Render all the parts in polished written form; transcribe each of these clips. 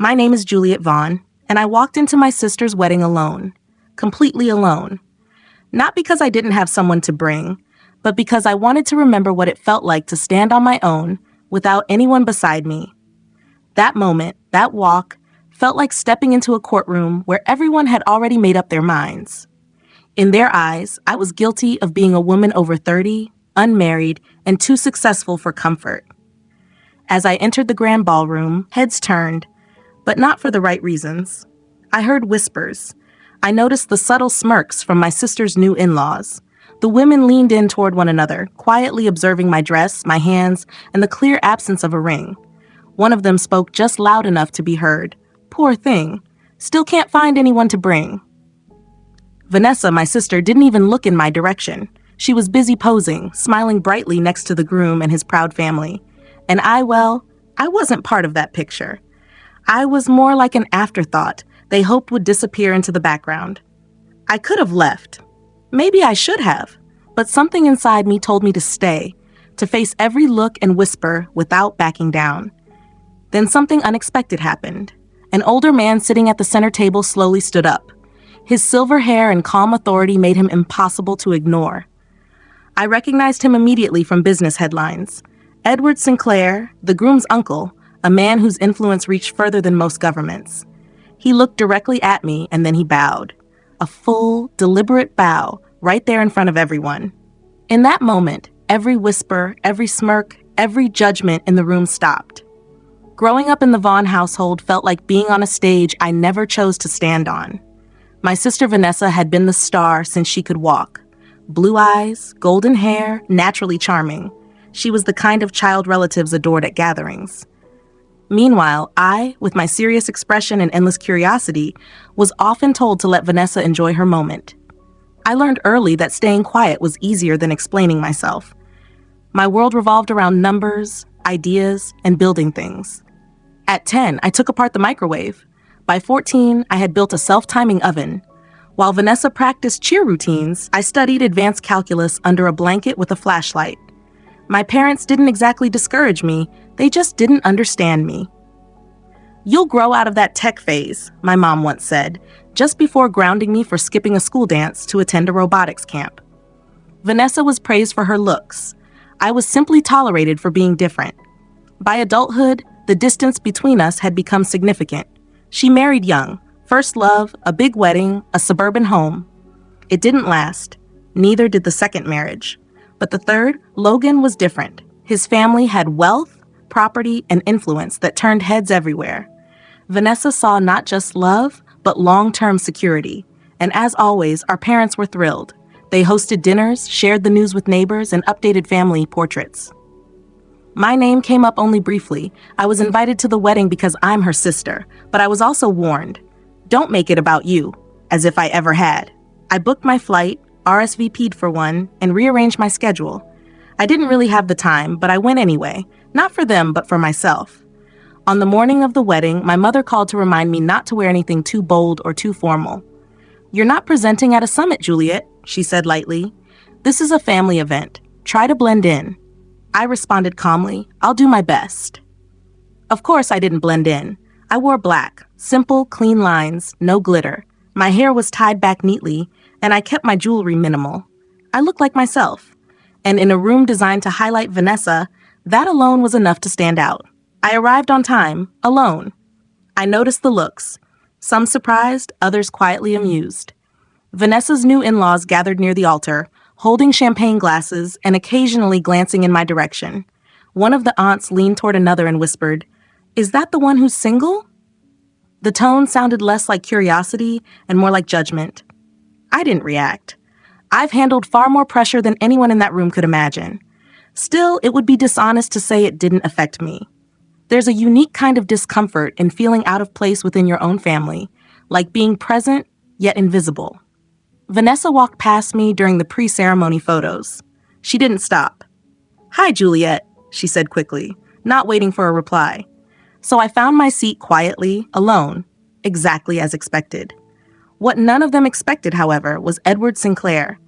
My name is Juliet Vaughn, and I walked into my sister's wedding alone, completely alone. Not because I didn't have someone to bring, but because I wanted to remember what it felt like to stand on my own without anyone beside me. That moment, that walk, felt like stepping into a courtroom where everyone had already made up their minds. In their eyes, I was guilty of being a woman over 30, unmarried, and too successful for comfort. As I entered the grand ballroom, heads turned, but not for the right reasons. I heard whispers. I noticed the subtle smirks from my sister's new in-laws. The women leaned in toward one another, quietly observing my dress, my hands, and the clear absence of a ring. One of them spoke just loud enough to be heard. Poor thing. Still can't find anyone to bring. Vanessa, my sister, didn't even look in my direction. She was busy posing, smiling brightly next to the groom and his proud family. And I wasn't part of that picture. I was more like an afterthought they hoped would disappear into the background. I could have left. Maybe I should have. But something inside me told me to stay, to face every look and whisper without backing down. Then something unexpected happened. An older man sitting at the center table slowly stood up. His silver hair and calm authority made him impossible to ignore. I recognized him immediately from business headlines. Edward Sinclair, the groom's uncle, a man whose influence reached further than most governments. He looked directly at me and then he bowed. A full, deliberate bow right there in front of everyone. In that moment, every whisper, every smirk, every judgment in the room stopped. Growing up in the Vaughn household felt like being on a stage I never chose to stand on. My sister Vanessa had been the star since she could walk. Blue eyes, golden hair, naturally charming. She was the kind of child relatives adored at gatherings. Meanwhile, I, with my serious expression and endless curiosity, was often told to let Vanessa enjoy her moment. I learned early that staying quiet was easier than explaining myself. My world revolved around numbers, ideas, and building things. At 10, I took apart the microwave. By 14, I had built a self-timing oven. While Vanessa practiced cheer routines, I studied advanced calculus under a blanket with a flashlight. My parents didn't exactly discourage me, they just didn't understand me. "You'll grow out of that tech phase," my mom once said, just before grounding me for skipping a school dance to attend a robotics camp. Vanessa was praised for her looks. I was simply tolerated for being different. By adulthood, the distance between us had become significant. She married young, first love, a big wedding, a suburban home. It didn't last. Neither did the second marriage. But the third, Logan, was different. His family had wealth, property, and influence that turned heads everywhere. Vanessa saw not just love, but long-term security. And as always, our parents were thrilled. They hosted dinners, shared the news with neighbors, and updated family portraits. My name came up only briefly. I was invited to the wedding because I'm her sister, but I was also warned, don't make it about you, as if I ever had. I booked my flight, RSVP'd for one, and rearranged my schedule. I didn't really have the time, but I went anyway, not for them, but for myself. On the morning of the wedding, my mother called to remind me not to wear anything too bold or too formal. "You're not presenting at a summit, Juliet," she said lightly. "This is a family event. Try to blend in." I responded calmly, "I'll do my best." Of course, I didn't blend in. I wore black, simple, clean lines, no glitter. My hair was tied back neatly, and I kept my jewelry minimal. I looked like myself. And in a room designed to highlight Vanessa, that alone was enough to stand out. I arrived on time, alone. I noticed the looks. Some surprised, others quietly amused. Vanessa's new in-laws gathered near the altar, holding champagne glasses and occasionally glancing in my direction. One of the aunts leaned toward another and whispered, "Is that the one who's single?" The tone sounded less like curiosity and more like judgment. I didn't react. I've handled far more pressure than anyone in that room could imagine. Still, it would be dishonest to say it didn't affect me. There's a unique kind of discomfort in feeling out of place within your own family, like being present yet invisible. Vanessa walked past me during the pre-ceremony photos. She didn't stop. "Hi, Juliet," she said quickly, not waiting for a reply. So I found my seat quietly, alone, exactly as expected. What none of them expected, however, was Edward Sinclair.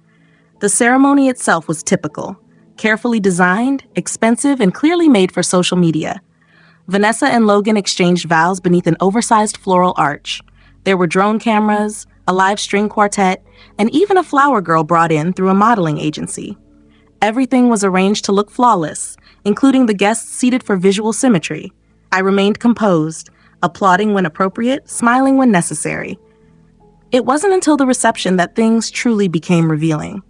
The ceremony itself was typical, carefully designed, expensive, and clearly made for social media. Vanessa and Logan exchanged vows beneath an oversized floral arch. There were drone cameras, a live string quartet, and even a flower girl brought in through a modeling agency. Everything was arranged to look flawless, including the guests seated for visual symmetry. I remained composed, applauding when appropriate, smiling when necessary. It wasn't until the reception that things truly became revealing.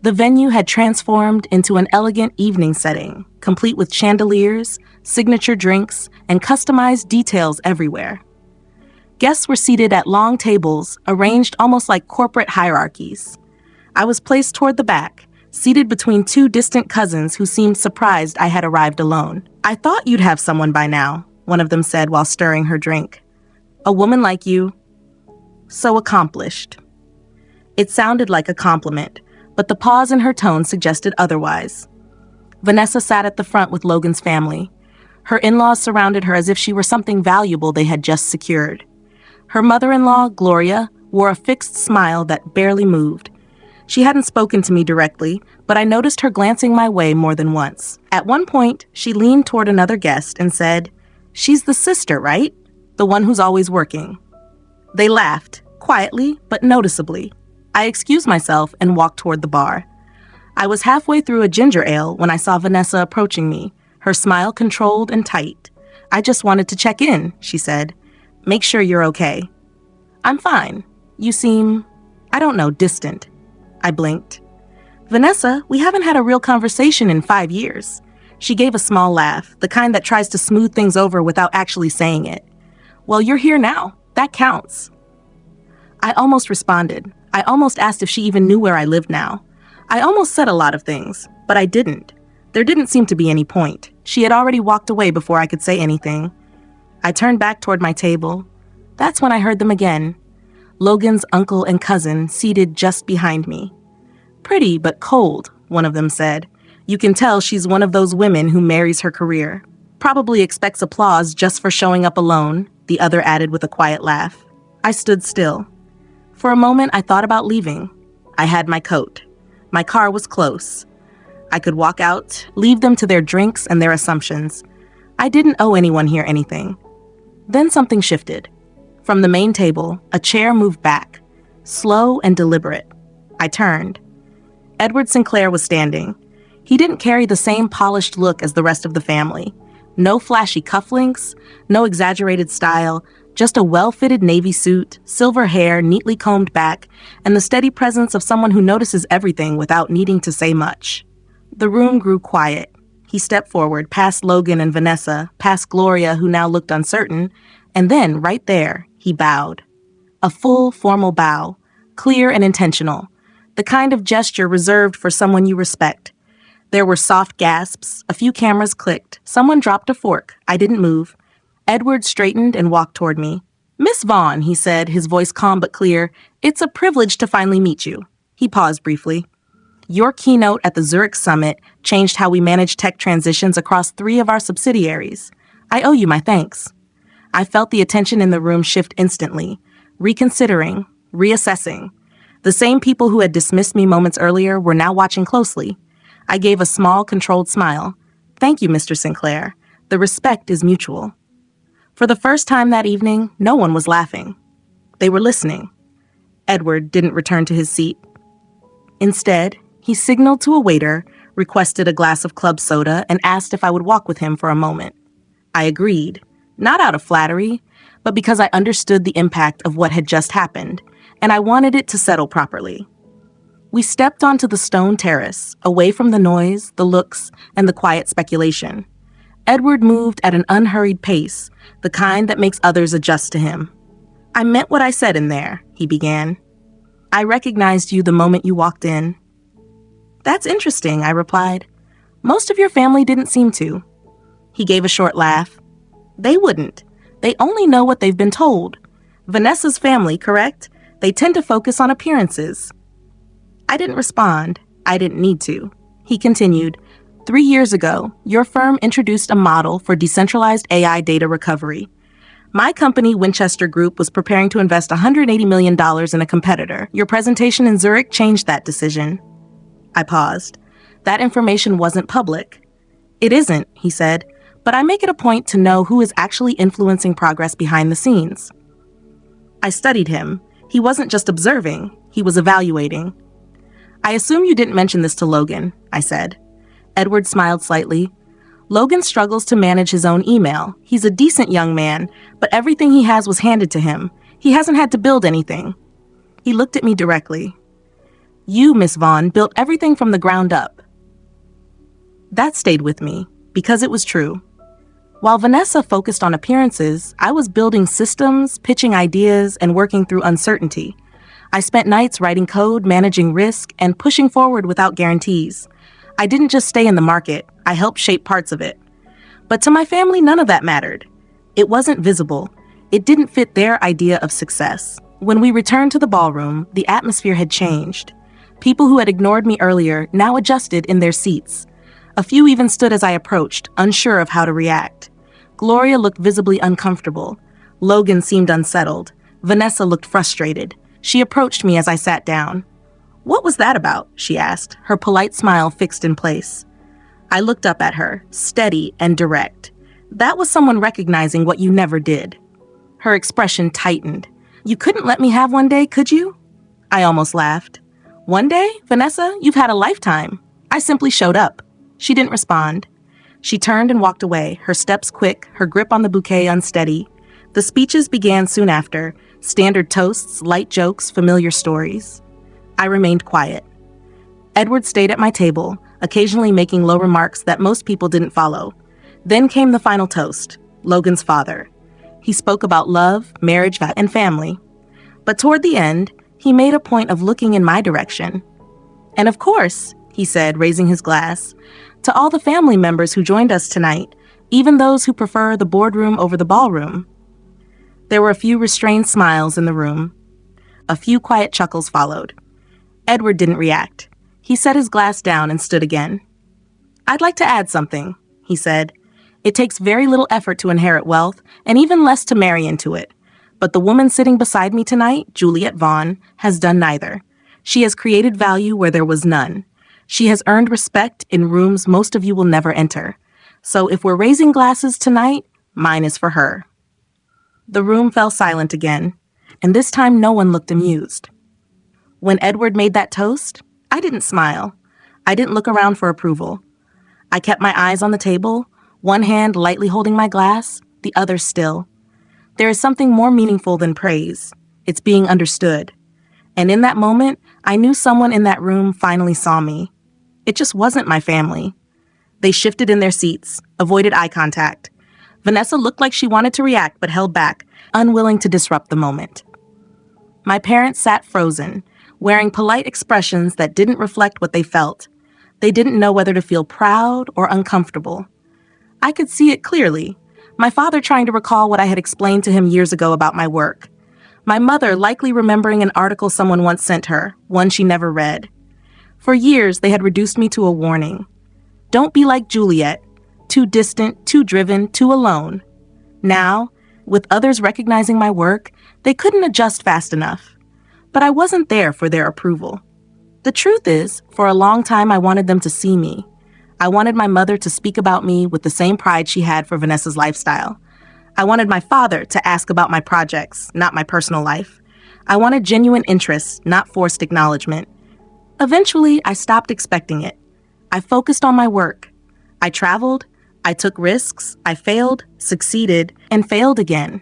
The venue had transformed into an elegant evening setting, complete with chandeliers, signature drinks, and customized details everywhere. Guests were seated at long tables, arranged almost like corporate hierarchies. I was placed toward the back, seated between two distant cousins who seemed surprised I had arrived alone. "I thought you'd have someone by now," one of them said while stirring her drink. "A woman like you, so accomplished." It sounded like a compliment, but the pause in her tone suggested otherwise. Vanessa sat at the front with Logan's family. Her in-laws surrounded her as if she were something valuable they had just secured. Her mother-in-law, Gloria, wore a fixed smile that barely moved. She hadn't spoken to me directly, but I noticed her glancing my way more than once. At one point, she leaned toward another guest and said, "She's the sister, right? The one who's always working." They laughed, quietly but noticeably. I excused myself and walked toward the bar. I was halfway through a ginger ale when I saw Vanessa approaching me, her smile controlled and tight. "I just wanted to check in," she said. "Make sure you're okay." "I'm fine. You seem, I don't know, distant." I blinked. "Vanessa, we haven't had a real conversation in 5 years." She gave a small laugh, the kind that tries to smooth things over without actually saying it. "Well, you're here now. That counts." I almost responded. I almost asked if she even knew where I lived now. I almost said a lot of things, but I didn't. There didn't seem to be any point. She had already walked away before I could say anything. I turned back toward my table. That's when I heard them again. Logan's uncle and cousin seated just behind me. "Pretty but cold," one of them said. "You can tell she's one of those women who marries her career. Probably expects applause just for showing up alone," the other added with a quiet laugh. I stood still. For a moment, I thought about leaving. I had my coat. My car was close. I could walk out, leave them to their drinks and their assumptions. I didn't owe anyone here anything. Then something shifted. From the main table, a chair moved back, slow and deliberate. I turned. Edward Sinclair was standing. He didn't carry the same polished look as the rest of the family. No flashy cufflinks, no exaggerated style, just a well-fitted navy suit, silver hair neatly combed back, and the steady presence of someone who notices everything without needing to say much. The room grew quiet. He stepped forward, past Logan and Vanessa, past Gloria, who now looked uncertain, and then, right there, he bowed. A full, formal bow, clear and intentional, the kind of gesture reserved for someone you respect. There were soft gasps, a few cameras clicked, someone dropped a fork. I didn't move. Edward straightened and walked toward me. "Miss Vaughn," he said, his voice calm but clear, "it's a privilege to finally meet you." He paused briefly. "Your keynote at the Zurich Summit changed how we manage tech transitions across 3 of our subsidiaries. I owe you my thanks." I felt the attention in the room shift instantly, reconsidering, reassessing. The same people who had dismissed me moments earlier were now watching closely. I gave a small, controlled smile. "Thank you, Mr. Sinclair. The respect is mutual." For the first time that evening, no one was laughing. They were listening. Edward didn't return to his seat. Instead, he signaled to a waiter, requested a glass of club soda, and asked if I would walk with him for a moment. I agreed, not out of flattery, but because I understood the impact of what had just happened, and I wanted it to settle properly. We stepped onto the stone terrace, away from the noise, the looks, and the quiet speculation. Edward moved at an unhurried pace, the kind that makes others adjust to him. "I meant what I said in there," he began. "I recognized you the moment you walked in." "That's interesting," I replied. "Most of your family didn't seem to." He gave a short laugh. "They wouldn't. They only know what they've been told. Vanessa's family, correct? They tend to focus on appearances." I didn't respond. I didn't need to. He continued, 3 years ago, your firm introduced a model for decentralized AI data recovery. My company, Winchester Group, was preparing to invest $180 million in a competitor. Your presentation in Zurich changed that decision." I paused. That information wasn't public. "It isn't," he said, but I make it a point to know who is actually influencing progress behind the scenes. I studied him. He wasn't just observing, he was evaluating. I assume you didn't mention this to Logan, I said. Edward smiled slightly. Logan struggles to manage his own email. He's a decent young man, but everything he has was handed to him. He hasn't had to build anything. He looked at me directly. You, Miss Vaughn, built everything from the ground up. That stayed with me, because it was true. While Vanessa focused on appearances, I was building systems, pitching ideas, and working through uncertainty. I spent nights writing code, managing risk, and pushing forward without guarantees. I didn't just stay in the market, I helped shape parts of it. But to my family, none of that mattered. It wasn't visible. It didn't fit their idea of success. When we returned to the ballroom, the atmosphere had changed. People who had ignored me earlier now adjusted in their seats. A few even stood as I approached, unsure of how to react. Gloria looked visibly uncomfortable. Logan seemed unsettled. Vanessa looked frustrated. She approached me as I sat down. What was that about? She asked, her polite smile fixed in place. I looked up at her, steady and direct. That was someone recognizing what you never did. Her expression tightened. You couldn't let me have one day, could you? I almost laughed. One day, Vanessa, you've had a lifetime. I simply showed up. She didn't respond. She turned and walked away, her steps quick, her grip on the bouquet unsteady. The speeches began soon after, standard toasts, light jokes, familiar stories. I remained quiet. Edward stayed at my table, occasionally making low remarks that most people didn't follow. Then came the final toast, Logan's father. He spoke about love, marriage, and family. But toward the end, he made a point of looking in my direction. And of course, he said, raising his glass, to all the family members who joined us tonight, even those who prefer the boardroom over the ballroom. There were a few restrained smiles in the room. A few quiet chuckles followed. Edward didn't react. He set his glass down and stood again. I'd like to add something, he said. It takes very little effort to inherit wealth, and even less to marry into it. But the woman sitting beside me tonight, Juliet Vaughn, has done neither. She has created value where there was none. She has earned respect in rooms most of you will never enter. So if we're raising glasses tonight, mine is for her. The room fell silent again, and this time no one looked amused. When Edward made that toast, I didn't smile. I didn't look around for approval. I kept my eyes on the table, one hand lightly holding my glass, the other still. There is something more meaningful than praise. It's being understood. And in that moment, I knew someone in that room finally saw me. It just wasn't my family. They shifted in their seats, avoided eye contact. Vanessa looked like she wanted to react but held back, unwilling to disrupt the moment. My parents sat frozen, wearing polite expressions that didn't reflect what they felt. They didn't know whether to feel proud or uncomfortable. I could see it clearly. My father trying to recall what I had explained to him years ago about my work. My mother likely remembering an article someone once sent her, one she never read. For years, they had reduced me to a warning. Don't be like Juliet, too distant, too driven, too alone. Now, with others recognizing my work, they couldn't adjust fast enough. But I wasn't there for their approval. The truth is, for a long time I wanted them to see me. I wanted my mother to speak about me with the same pride she had for Vanessa's lifestyle. I wanted my father to ask about my projects, not my personal life. I wanted genuine interest, not forced acknowledgement. Eventually, I stopped expecting it. I focused on my work. I traveled, I took risks, I failed, succeeded, and failed again.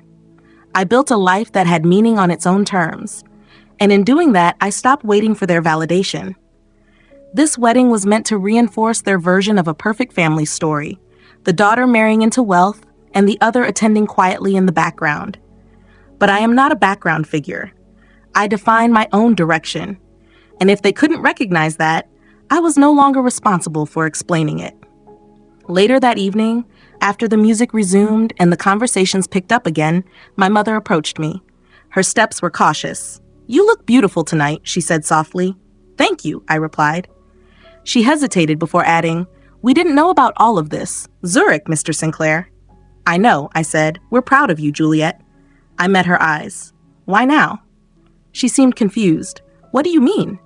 I built a life that had meaning on its own terms. And in doing that, I stopped waiting for their validation. This wedding was meant to reinforce their version of a perfect family story, the daughter marrying into wealth and the other attending quietly in the background. But I am not a background figure. I define my own direction. And if they couldn't recognize that, I was no longer responsible for explaining it. Later that evening, after the music resumed and the conversations picked up again, my mother approached me. Her steps were cautious. You look beautiful tonight, she said softly. Thank you, I replied. She hesitated before adding, we didn't know about all of this. Zurich, Mr. Sinclair. I know, I said. We're proud of you, Juliet. I met her eyes. Why now? She seemed confused. What do you mean?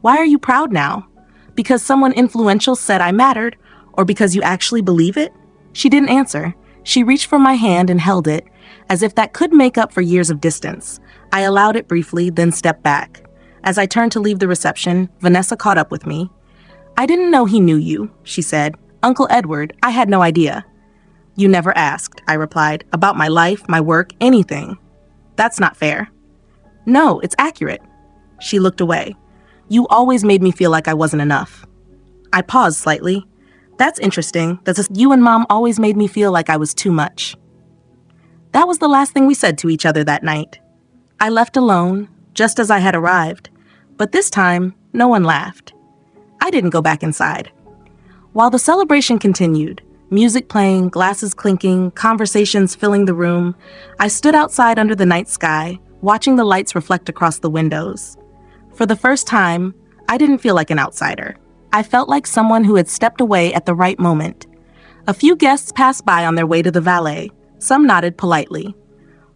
Why are you proud now? Because someone influential said I mattered, or because you actually believe it? She didn't answer. She reached for my hand and held it, as if that could make up for years of distance. I allowed it briefly, then stepped back. As I turned to leave the reception, Vanessa caught up with me. "I didn't know he knew you," she said. "Uncle Edward, I had no idea." "You never asked," I replied, "about my life, my work, anything." "That's not fair." "No, it's accurate." She looked away. "You always made me feel like I wasn't enough." I paused slightly. "That's interesting. You and Mom always made me feel like I was too much." That was the last thing we said to each other that night. I left alone, just as I had arrived, but this time, no one laughed. I didn't go back inside. While the celebration continued, music playing, glasses clinking, conversations filling the room, I stood outside under the night sky, watching the lights reflect across the windows. For the first time, I didn't feel like an outsider. I felt like someone who had stepped away at the right moment. A few guests passed by on their way to the valet. Some nodded politely.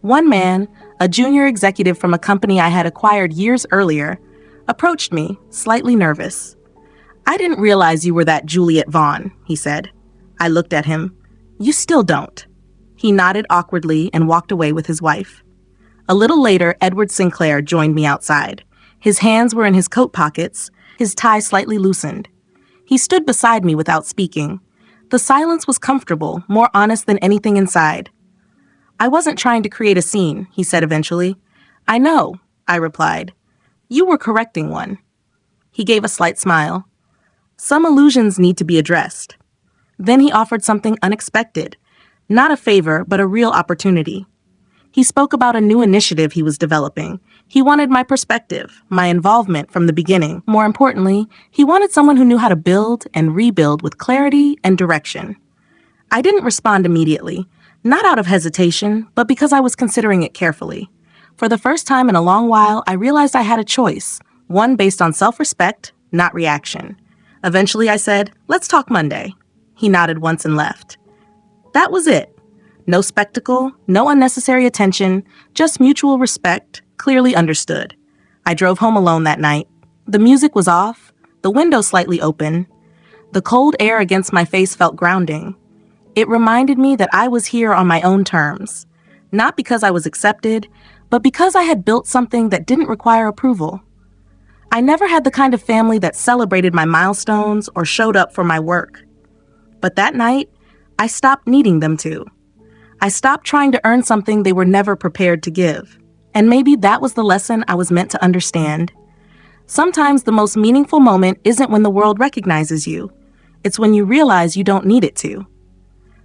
One man, a junior executive from a company I had acquired years earlier, approached me, slightly nervous. "I didn't realize you were that Juliet Vaughn," he said. I looked at him. "You still don't." He nodded awkwardly and walked away with his wife. A little later, Edward Sinclair joined me outside. His hands were in his coat pockets, his tie slightly loosened. He stood beside me without speaking. The silence was comfortable, more honest than anything inside. "I wasn't trying to create a scene," he said eventually. "I know," I replied. "You were correcting one." He gave a slight smile. "Some illusions need to be addressed." Then he offered something unexpected. Not a favor, but a real opportunity. He spoke about a new initiative he was developing. He wanted my perspective, my involvement from the beginning. More importantly, he wanted someone who knew how to build and rebuild with clarity and direction. I didn't respond immediately, not out of hesitation, but because I was considering it carefully. For the first time in a long while, I realized I had a choice, one based on self-respect, not reaction. Eventually I said, "Let's talk Monday." He nodded once and left. That was it. No spectacle, no unnecessary attention, just mutual respect, clearly understood. I drove home alone that night. The music was off, the window slightly open. The cold air against my face felt grounding. It reminded me that I was here on my own terms, not because I was accepted, but because I had built something that didn't require approval. I never had the kind of family that celebrated my milestones or showed up for my work. But that night, I stopped needing them to. I stopped trying to earn something they were never prepared to give. And maybe that was the lesson I was meant to understand. Sometimes the most meaningful moment isn't when the world recognizes you. It's when you realize you don't need it to.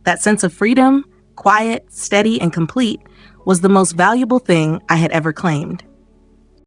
That sense of freedom, quiet, steady, and complete, was the most valuable thing I had ever claimed.